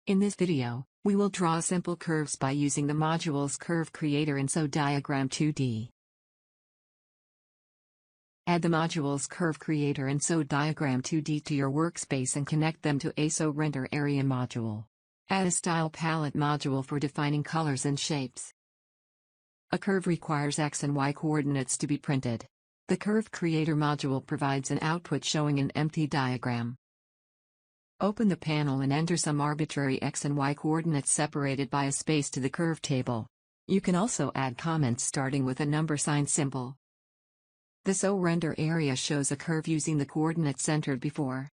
In this video, we will draw simple curves by using the modules CurveCreator and SoDiagram2D. Add the modules CurveCreator and SoDiagram2D to your workspace and connect them to a SoRender area module. Add a style palette module for defining colors and shapes. A curve requires X and Y coordinates to be printed. The CurveCreator module provides an output showing an empty diagram. Open the panel and enter some arbitrary X and Y coordinates separated by a space to the curve table. You can also add comments starting with a number sign symbol. The SoRender area shows a curve using the coordinates entered before.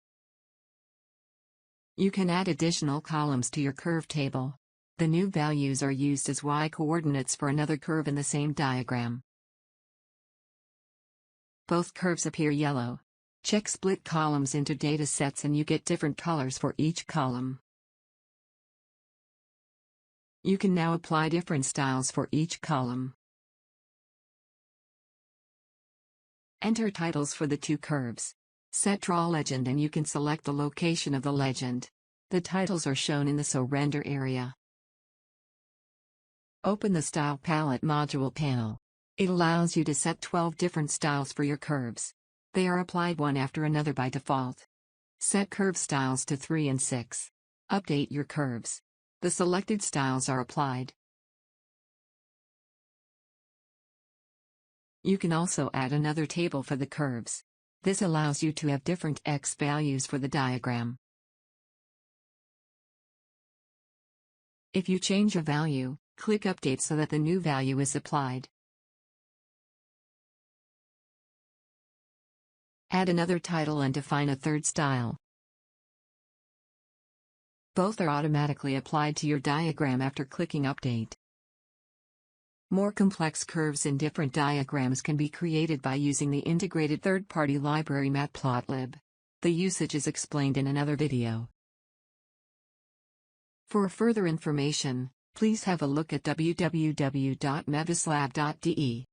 You can add additional columns to your curve table. The new values are used as Y coordinates for another curve in the same diagram. Both curves appear yellow. Check split columns into data sets and you get different colors for each column. You can now apply different styles for each column. Enter titles for the two curves. Set Draw Legend and you can select the location of the legend. The titles are shown in the SoRender area. Open the Style Palette module panel. It allows you to set 12 different styles for your curves. They are applied one after another by default. Set curve styles to 3 and 6. Update your curves. The selected styles are applied. You can also add another table for the curves. This allows you to have different X values for the diagram. If you change a value, click Update so that the new value is applied. Add another title and define a third style. Both are automatically applied to your diagram after clicking Update. More complex curves in different diagrams can be created by using the integrated third-party library Matplotlib. The usage is explained in another video. For further information, please have a look at www.MeVisLab.de.